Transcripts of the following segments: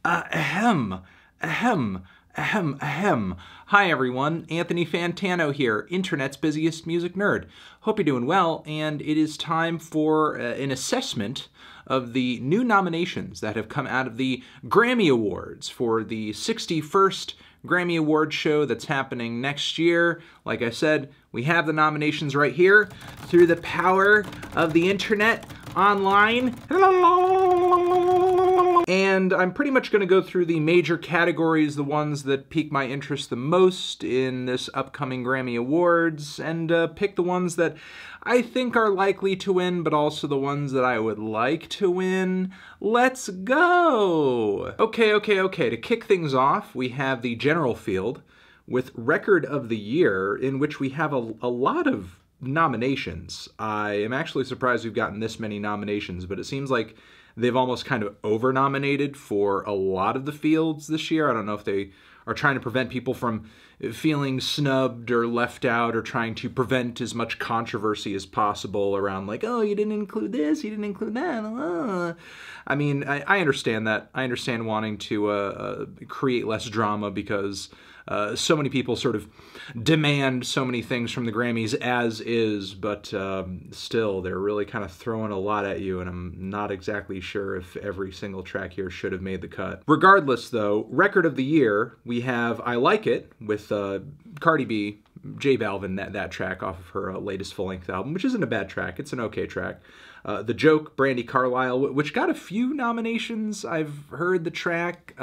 Ahem, ahem, ahem, ahem. Hi everyone, Anthony Fantano here, internet's busiest music nerd. Hope you're doing well, and it is time for an assessment of the new nominations that have come out of the Grammy Awards for the 61st Grammy Award show that's happening next year. Like I said, we have the nominations right here through the power of the internet online. And I'm pretty much going to go through the major categories, the ones that pique my interest the most in this upcoming Grammy Awards, and pick the ones that I think are likely to win, but also the ones that I would like to win. Let's go! Okay. To kick things off, we have the general field with Record of the Year, in which we have a lot of nominations. I am actually surprised we've gotten this many nominations, but it seems like they've almost kind of over-nominated for a lot of the fields this year. I don't know if they are trying to prevent people from feeling snubbed or left out, or trying to prevent as much controversy as possible around like, oh, you didn't include this, you didn't include that. I mean, I understand that. I understand wanting to create less drama because so many people sort of demand so many things from the Grammys as is, but still, they're really kind of throwing a lot at you, and I'm not exactly sure if every single track here should have made the cut. Regardless, though, Record of the Year, we have I Like It with Cardi B, J Balvin, that track off of her latest full-length album, which isn't a bad track. It's an okay track. The Joke, Brandi Carlile, which got a few nominations. I've heard the track.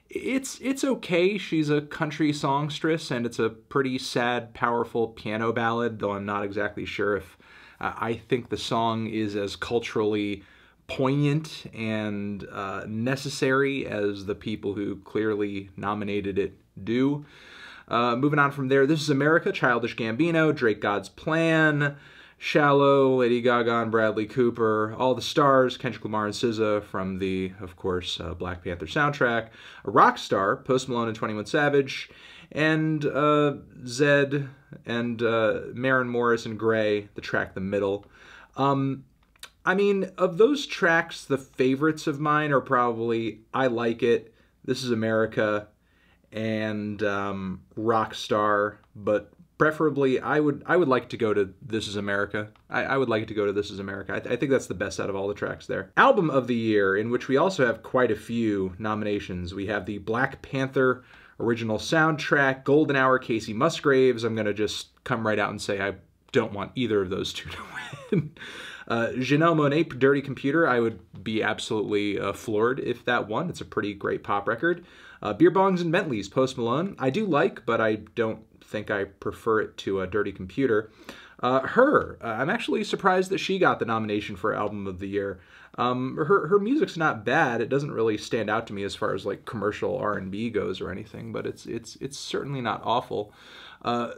It's okay. She's a country songstress, and it's a pretty sad, powerful piano ballad, though I'm not exactly sure if I think the song is as culturally poignant and necessary as the people who clearly nominated it do. Moving on from there, This Is America, Childish Gambino, Drake God's Plan, Shallow, Lady Gaga and Bradley Cooper, All the Stars, Kendrick Lamar and SZA from the, of course, Black Panther soundtrack, A Rockstar, Post Malone and 21 Savage, and Zedd and Maren Morris and Gray, the track The Middle. I mean, of those tracks, the favorites of mine are probably I Like It, This Is America, and Rockstar, but preferably, I would like to go to This Is America. I would like to go to This Is America. I think that's the best out of all the tracks there. Album of the Year, in which we also have quite a few nominations. We have the Black Panther Original Soundtrack, Golden Hour, Casey Musgraves. I'm going to just come right out and say I don't want either of those two to win. Janelle Monáe, Dirty Computer. I would be absolutely floored if that won. It's a pretty great pop record. Beer Bongs and Bentleys, Post Malone. I do like, but I don't think I prefer it to a Dirty Computer. Her, I'm actually surprised that she got the nomination for Album of the Year. Her music's not bad. It doesn't really stand out to me as far as like commercial R&B goes or anything, but it's certainly not awful.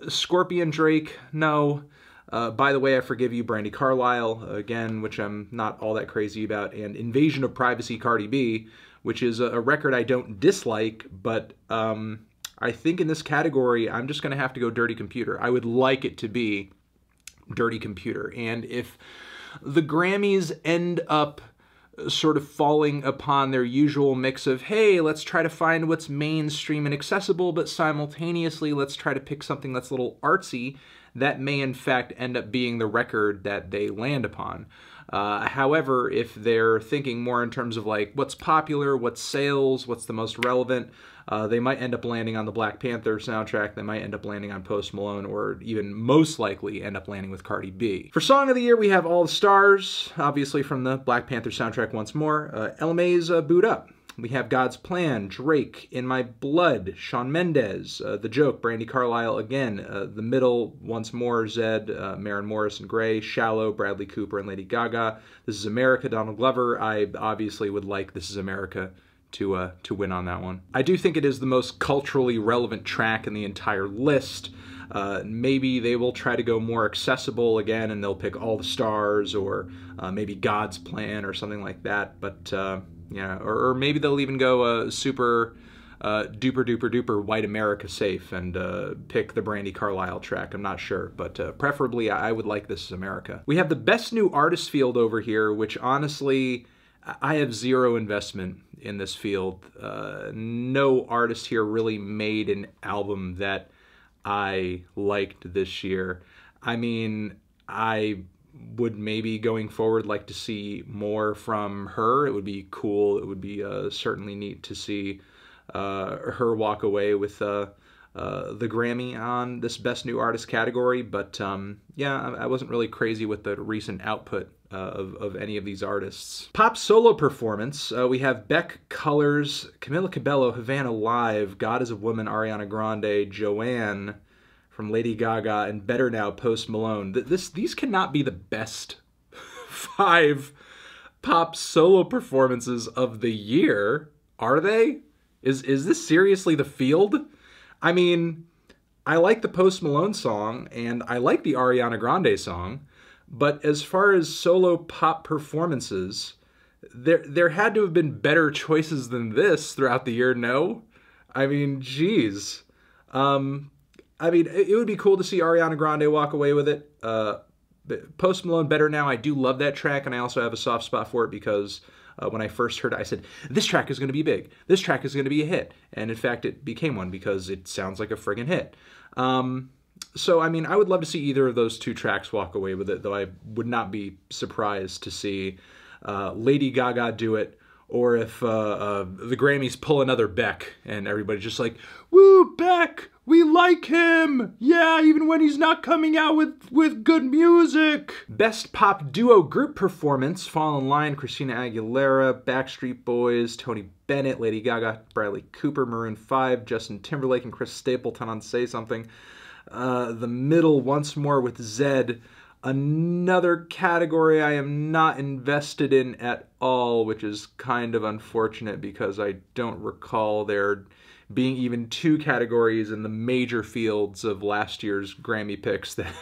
Scorpion, Drake, no. By the Way, I Forgive You, Brandi Carlile, again, which I'm not all that crazy about, and Invasion of Privacy, Cardi B, which is a record I don't dislike, but I think in this category, I'm just going to have to go Dirty Computer. I would like it to be Dirty Computer. And if the Grammys end up sort of falling upon their usual mix of, hey, let's try to find what's mainstream and accessible, but simultaneously let's try to pick something that's a little artsy, that may in fact end up being the record that they land upon. However, if they're thinking more in terms of like what's popular, what's sales, what's the most relevant, they might end up landing on the Black Panther soundtrack, they might end up landing on Post Malone, or even most likely end up landing with Cardi B. For Song of the Year, we have All the Stars, obviously from the Black Panther soundtrack once more. LMA's Boot Up. We have God's Plan, Drake, In My Blood, Shawn Mendes, The Joke, Brandi Carlile again, The Middle, once more, Zedd, Maren Morris and Gray, Shallow, Bradley Cooper and Lady Gaga, This Is America, Donald Glover. I obviously would like This Is America to win on that one. I do think it is the most culturally relevant track in the entire list. Maybe they will try to go more accessible again, and they'll pick All the Stars, or maybe God's Plan or something like that, but yeah, or maybe they'll even go super duper White America safe and pick the Brandi Carlile track. I'm not sure, but preferably I would like This Is America. We have the Best New Artist field over here, which honestly, I have zero investment in this field. No artist here really made an album that I liked this year. I mean, I would maybe going forward like to see more from her. It would be cool. It would be certainly neat to see her walk away with the Grammy on this Best New Artist category. But yeah, I wasn't really crazy with the recent output of any of these artists. Pop solo performance, we have Beck, Colors, Camila Cabello, Havana Live, God is a Woman, Ariana Grande, Joanne from Lady Gaga, and Better Now, Post Malone. These cannot be the best 5 pop solo performances of the year, are they? Is this seriously the field? I mean, I like the Post Malone song, and I like the Ariana Grande song, but as far as solo pop performances, there had to have been better choices than this throughout the year, no? I mean, geez. I mean, it would be cool to see Ariana Grande walk away with it. Post Malone, Better Now, I do love that track, and I also have a soft spot for it because when I first heard it, I said, this track is going to be big. This track is going to be a hit. And in fact, it became one because it sounds like a friggin' hit. So, I mean, I would love to see either of those 2 tracks walk away with it, though I would not be surprised to see Lady Gaga do it, or if the Grammys pull another Beck and everybody's just like, woo, Beck, we like him. Yeah, even when he's not coming out with good music. Best Pop Duo Group Performance, Fall in Line, Christina Aguilera, Backstreet Boys, Tony Bennett, Lady Gaga, Bradley Cooper, Maroon 5, Justin Timberlake, and Chris Stapleton on Say Something. The Middle, Once More with Zedd. Another category I am not invested in at all, which is kind of unfortunate because I don't recall there being even 2 categories in the major fields of last year's Grammy picks that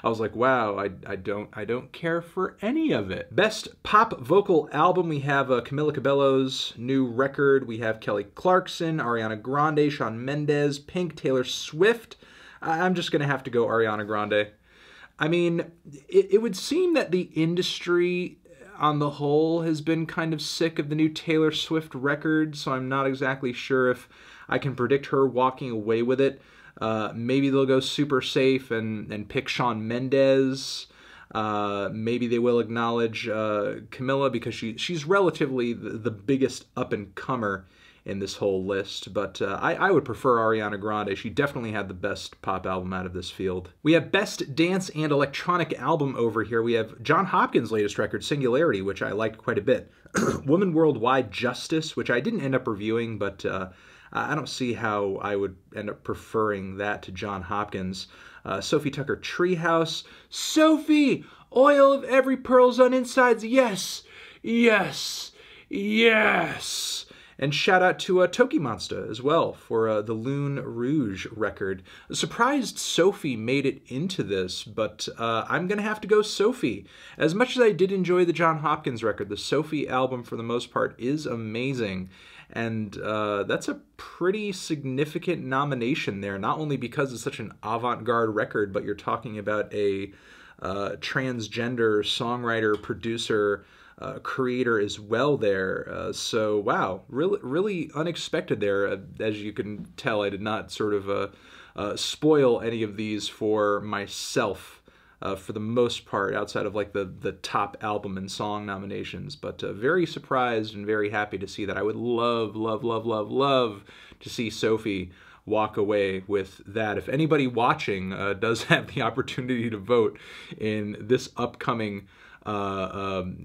I was like, wow, I don't care for any of it. Best Pop Vocal Album, we have Camila Cabello's new record. We have Kelly Clarkson, Ariana Grande, Shawn Mendes, Pink, Taylor Swift. I'm just going to have to go Ariana Grande. I mean, it would seem that the industry on the whole has been kind of sick of the new Taylor Swift record, so I'm not exactly sure if I can predict her walking away with it. Maybe they'll go super safe and pick Shawn Mendes. Maybe they will acknowledge Camila because she's relatively the biggest up-and-comer in this whole list, but I would prefer Ariana Grande. She definitely had the best pop album out of this field. We have Best Dance and Electronic Album over here. We have John Hopkins' latest record, Singularity, which I liked quite a bit. Woman Worldwide, Justice, which I didn't end up reviewing, but I don't see how I would end up preferring that to John Hopkins. Sophie Tucker, Treehouse. Sophie! Oil of Every Pearl's on Insides. Yes! Yes! Yes! And shout out to Toki Monster as well for the Lune Rouge record. Surprised Sophie made it into this, but I'm going to have to go Sophie. As much as I did enjoy the John Hopkins record, the Sophie album for the most part is amazing. And that's a pretty significant nomination there, not only because it's such an avant-garde record, but you're talking about a transgender songwriter, producer, creator as well there. So wow, really unexpected there. As you can tell, I did not sort of spoil any of these for myself for the most part, outside of like the top album and song nominations, but very surprised and very happy to see that. I would love to see Sophie walk away with that. If anybody watching does have the opportunity to vote in this upcoming Grammy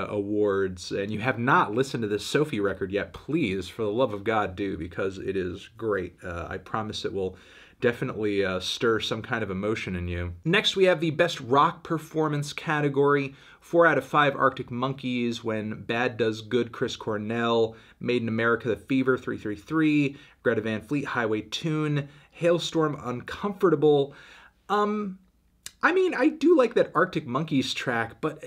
Awards, and you have not listened to this Sophie record yet, please, for the love of God, do, because it is great. I promise it will definitely stir some kind of emotion in you. Next, we have the Best Rock Performance category. 4 out of 5 Arctic Monkeys, When Bad Does Good, Chris Cornell, Made in America, The Fever, 333, Greta Van Fleet, Highway Tune, Hailstorm, Uncomfortable. I mean, I do like that Arctic Monkeys track, but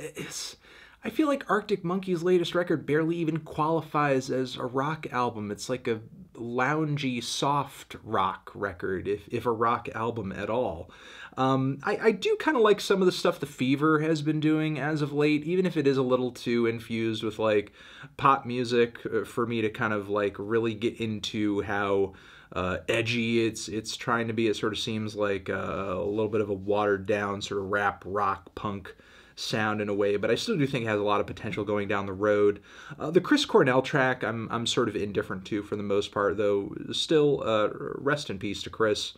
I feel like Arctic Monkeys' latest record barely even qualifies as a rock album. It's like a loungy, soft rock record, if a rock album at all. I do kind of like some of the stuff The Fever has been doing as of late, even if it is a little too infused with like pop music for me to kind of like really get into how edgy it's trying to be. It sort of seems like a little bit of a watered down sort of rap, rock, punk sound in a way, but I still do think it has a lot of potential going down the road. The Chris Cornell track, I'm sort of indifferent to for the most part, though still rest in peace to Chris.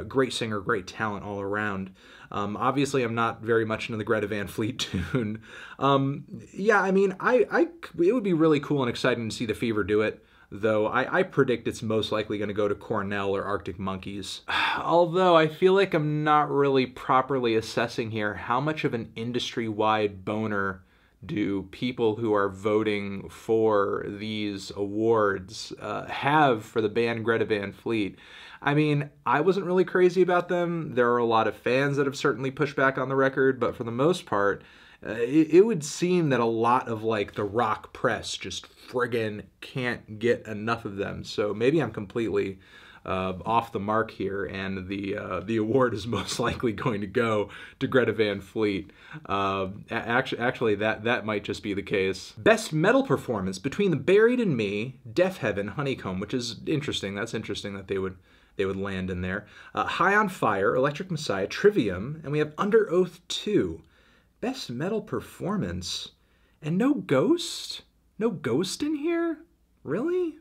Great singer, great talent all around. Obviously, I'm not very much into the Greta Van Fleet tune. Yeah, I mean, it would be really cool and exciting to see The Fever do it, though I predict it's most likely going to go to Cornell or Arctic Monkeys. Although I feel like I'm not really properly assessing here how much of an industry-wide boner do people who are voting for these awards have for the band Greta Van Fleet. I mean, I wasn't really crazy about them. There are a lot of fans that have certainly pushed back on the record, but for the most part, it would seem that a lot of like the rock press just friggin' can't get enough of them. So maybe I'm completely off the mark here, and the award is most likely going to go to Greta Van Fleet. Actually, that might just be the case. Best metal performance between The Buried and Me, Death Heaven, Honeycomb, which is interesting. That's interesting that they would land in there. High on Fire, Electric Messiah, Trivium, and we have Under Oath 2. Best metal performance. And no Ghost? No Ghost in here? Really?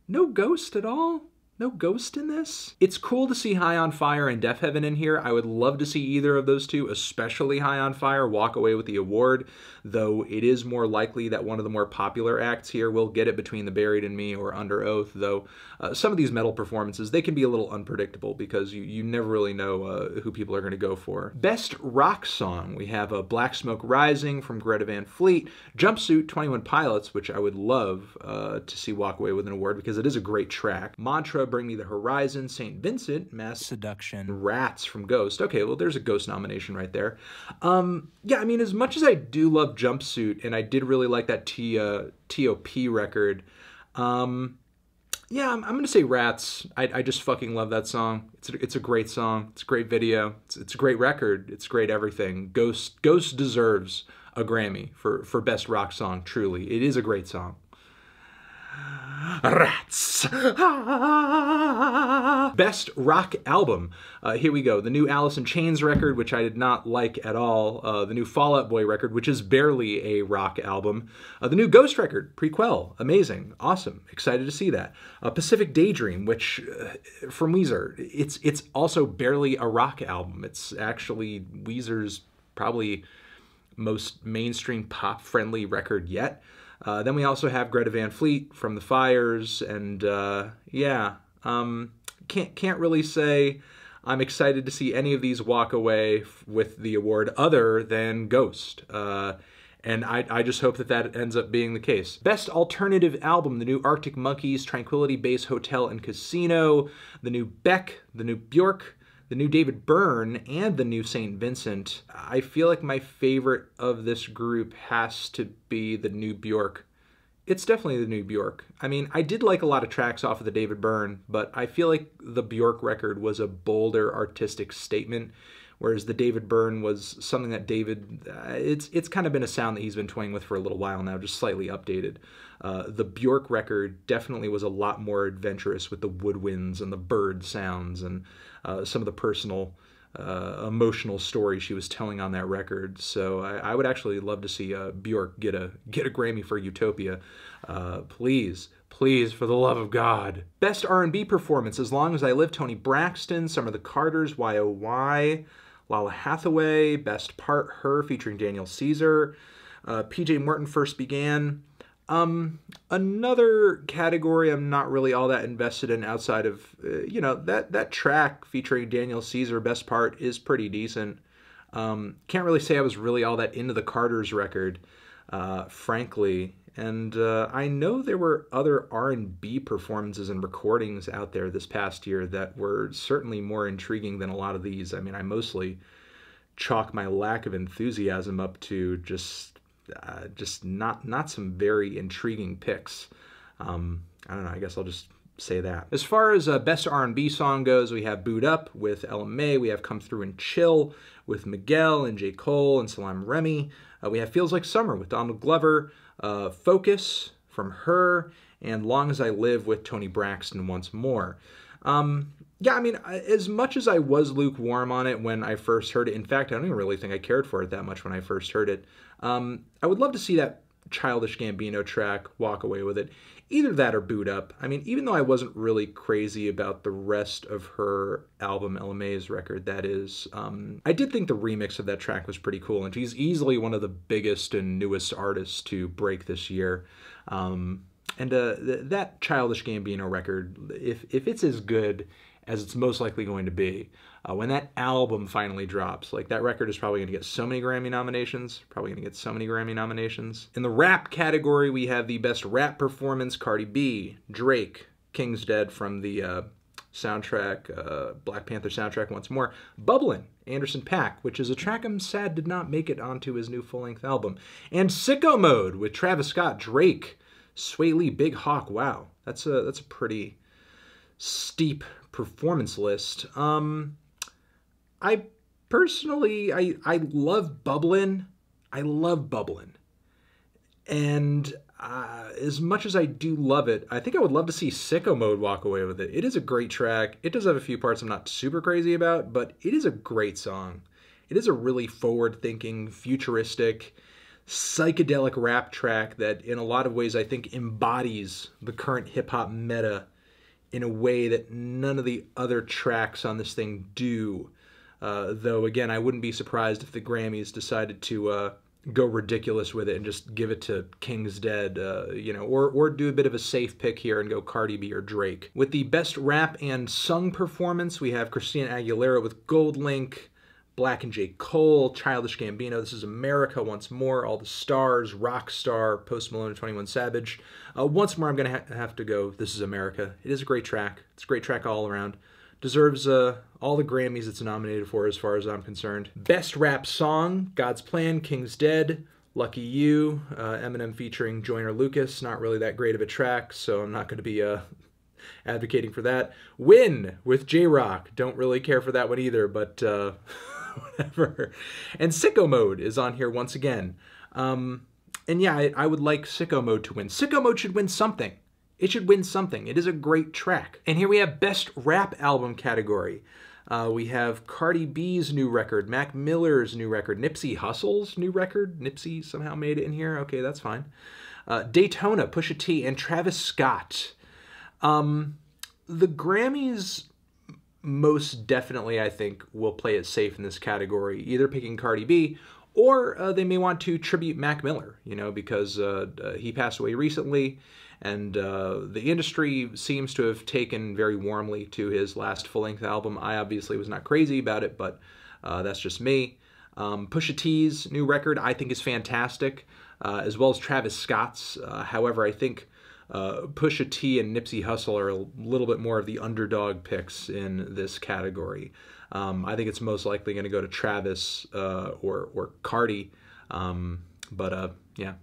No Ghost at all? No Ghost in this? It's cool to see High on Fire and Death Heaven in here. I would love to see either of those two, especially High on Fire, walk away with the award, though it is more likely that one of the more popular acts here will get it between The Buried and Me or Under Oath, though some of these metal performances, they can be a little unpredictable because you never really know who people are going to go for. Best rock song, we have Black Smoke Rising from Greta Van Fleet, Jumpsuit, 21 Pilots, which I would love to see walk away with an award because it is a great track. Mantra, Bring Me the Horizon, St. Vincent, Mass Seduction, Rats from Ghost. Okay, well, there's a Ghost nomination right there. Yeah, I mean, as much as I do love Jumpsuit, and I did really like that TOP record, yeah, I'm going to say Rats. I just fucking love that song. It's a great song. It's a great video. It's a great record. It's great everything. Ghost deserves a Grammy for Best Rock Song, truly. It is a great song. Rats. Best rock album. Here we go. The new Alice in Chains record, which I did not like at all. The new Fall Out Boy record, which is barely a rock album. The new Ghost record, Prequelle. Amazing. Awesome. Excited to see that. Pacific Daydream, which from Weezer, it's also barely a rock album. It's actually Weezer's probably most mainstream pop-friendly record yet. Then we also have Greta Van Fleet from The Fires, and yeah, can't really say I'm excited to see any of these walk away with the award other than Ghost. And I just hope that ends up being the case. Best Alternative Album, the new Arctic Monkeys, Tranquility Base Hotel and Casino, the new Beck, the new Björk, the new David Byrne, and the new St. Vincent. I feel like my favorite of this group has to be the new Björk. It's definitely the new Björk. I mean, I did like a lot of tracks off of the David Byrne, but I feel like the Björk record was a bolder artistic statement, whereas the David Byrne was something that it's kind of been a sound that he's been toying with for a little while now, just slightly updated. The Björk record definitely was a lot more adventurous with the woodwinds and the bird sounds and some of the personal, emotional stories she was telling on that record. So I would actually love to see Björk get a Grammy for Utopia. Please, for the love of God. Best R&B performance, As Long as I Live, Toni Braxton, Some of the Carters, Y.O.Y., Lala Hathaway. Best Part, Her, featuring Daniel Caesar. PJ Morton, First Began. Another category I'm not really all that invested in outside of, that track featuring Daniel Caesar, Best Part, is pretty decent. Can't really say I was really all that into the Carters record, frankly. And I know there were other R&B performances and recordings out there this past year that were certainly more intriguing than a lot of these. I mean, I mostly chalk my lack of enthusiasm up to just not some very intriguing picks. I don't know, I guess I'll just say that. As far as best R&B song goes, we have Boot Up with Ella Mai. We have Come Through and Chill with Miguel and J. Cole and Salaam Remi. We have Feels Like Summer with Donald Glover. Focus from Her, and Long As I Live with Toni Braxton once more. Yeah, I mean, as much as I was lukewarm on it when I first heard it, in fact, I don't even really think I cared for it that much when I first heard it, I would love to see that Childish Gambino track, Walk Away With It. Either that or Boot Up. I mean, even though I wasn't really crazy about the rest of her album, Ella Mai's record, that is, I did think the remix of that track was pretty cool, and she's easily one of the biggest and newest artists to break this year. That Childish Gambino record, if it's as good as it's most likely going to be, when that album finally drops, like, that record is probably going to get so many Grammy nominations, In the rap category, we have the best rap performance, Cardi B, Drake, King's Dead from the soundtrack, Black Panther soundtrack once more, Bubblin', Anderson .Paak, which is a track I'm sad did not make it onto his new full-length album, and Sicko Mode with Travis Scott, Drake, Swae Lee, Big Hawk. Wow, that's a pretty steep performance list. I personally, I love Bubblin'. And as much as I do love it, I think I would love to see Sicko Mode walk away with it. It is a great track. It does have a few parts I'm not super crazy about, but it is a great song. It is a really forward-thinking, futuristic, psychedelic rap track that in a lot of ways I think embodies the current hip-hop meta in a way that none of the other tracks on this thing do. Though, again, I wouldn't be surprised if the Grammys decided to go ridiculous with it and just give it to King's Dead, or do a bit of a safe pick here and go Cardi B or Drake. With the best rap and sung performance, we have Christina Aguilera with Gold Link, Black and J. Cole, Childish Gambino, This Is America once more, All the Stars, Rockstar, Post Malone and 21 Savage. Once more, I'm going to have to go This Is America. It is a great track. It's a great track all around. Deserves all the Grammys it's nominated for as far as I'm concerned. Best rap song, God's Plan, King's Dead, Lucky You, Eminem featuring Joyner Lucas. Not really that great of a track, so I'm not going to be advocating for that. Win with J-Rock. Don't really care for that one either, but whatever. And Sicko Mode is on here once again. And yeah, I would like Sicko Mode to win. Sicko Mode should win something. It should win something. It is a great track. And here we have Best Rap Album category. We have Cardi B's new record, Mac Miller's new record, Nipsey Hussle's new record. Nipsey somehow made it in here. Okay, that's fine. Daytona, Pusha T, and Travis Scott. The Grammys most definitely, I think, will play it safe in this category, either picking Cardi B or they may want to tribute Mac Miller, because he passed away recently. And the industry seems to have taken very warmly to his last full-length album. I obviously was not crazy about it, but that's just me. Pusha T's new record, I think, is fantastic, as well as Travis Scott's. However, I think Pusha T and Nipsey Hussle are a little bit more of the underdog picks in this category. I think it's most likely going to go to Travis or Cardi, yeah.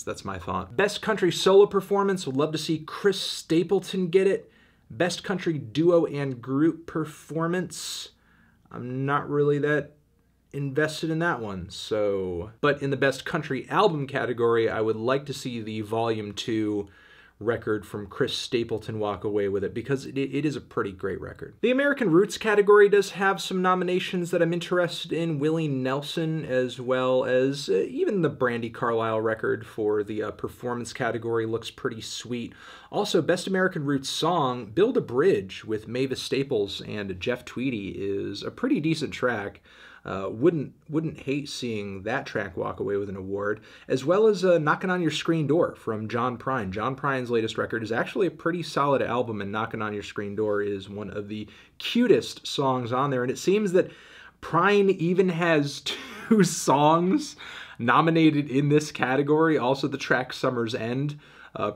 That's my thought. Best Country Solo Performance, would love to see Chris Stapleton get it. Best Country Duo and Group Performance, I'm not really that invested in that one, so. But in the Best Country Album category, I would like to see the Volume 2 record from Chris Stapleton walk away with it, because it is a pretty great record. The American Roots category does have some nominations that I'm interested in. Willie Nelson, as well as even the Brandi Carlile record for the performance category looks pretty sweet. Also, Best American Roots Song, Build a Bridge with Mavis Staples and Jeff Tweedy is a pretty decent track. Wouldn't hate seeing that track walk away with an award, as well as Knockin' on Your Screen Door from John Prine. John Prine's latest record is actually a pretty solid album, and Knockin' on Your Screen Door is one of the cutest songs on there, and it seems that Prine even has 2 songs nominated in this category. Also, the track Summer's End,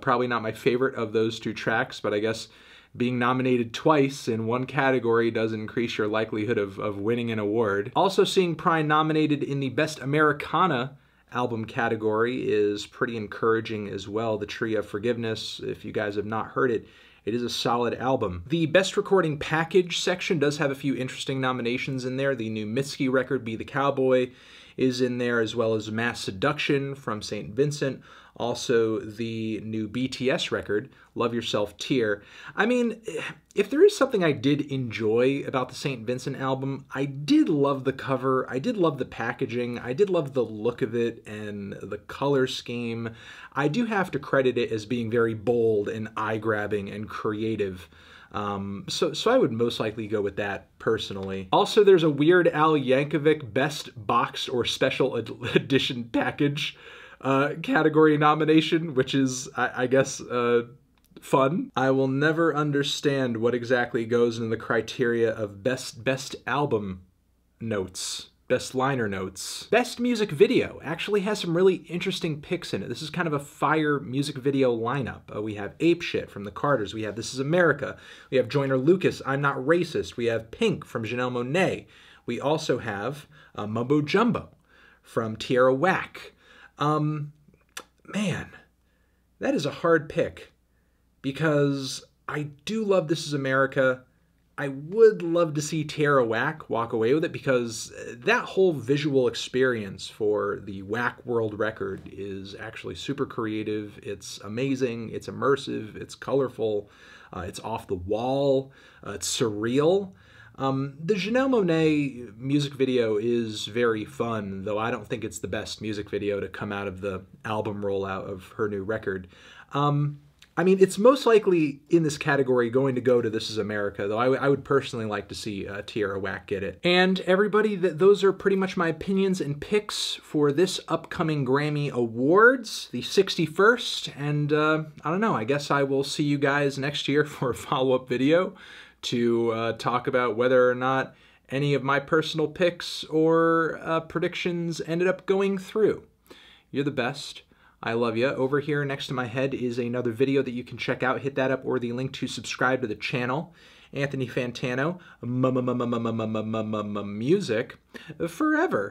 probably not my favorite of those 2 tracks, but I guess being nominated twice in one category does increase your likelihood of winning an award. Also seeing Prine nominated in the Best Americana album category is pretty encouraging as well. The Tree of Forgiveness, if you guys have not heard it, it is a solid album. The Best Recording Package section does have a few interesting nominations in there. The new Mitski record, Be the Cowboy, is in there, as well as Mass Seduction from St. Vincent. Also, the new BTS record, Love Yourself Tear. I mean, if there is something I did enjoy about the St. Vincent album, I did love the cover, I did love the packaging, I did love the look of it and the color scheme. I do have to credit it as being very bold and eye-grabbing and creative. So I would most likely go with that personally. Also, there's a Weird Al Yankovic Best Box or Special Edition Package category nomination, which is, I guess, fun. I will never understand what exactly goes into the criteria of best album notes. Best liner notes. Best music video actually has some really interesting picks in it. This is kind of a fire music video lineup. We have Ape Shit from the Carters. We have This Is America. We have Joyner Lucas, I'm Not Racist. We have Pink from Janelle Monáe. We also have Mumbo Jumbo from Tierra Whack. Man, that is a hard pick because I do love This Is America. I would love to see Tierra Whack walk away with it because that whole visual experience for the Whack World record is actually super creative. It's amazing, it's immersive, it's colorful, it's off the wall, it's surreal. The Janelle Monáe music video is very fun, though I don't think it's the best music video to come out of the album rollout of her new record. I mean, it's most likely in this category going to go to This Is America, though I would personally like to see Tierra Whack get it. And everybody, those are pretty much my opinions and picks for this upcoming Grammy Awards, the 61st, and I don't know, I guess I will see you guys next year for a follow-up video to talk about whether or not any of my personal picks or predictions ended up going through. You're the best. I love you. Over here next to my head is another video that you can check out. Hit that up or the link to subscribe to the channel. Anthony Fantano, music forever.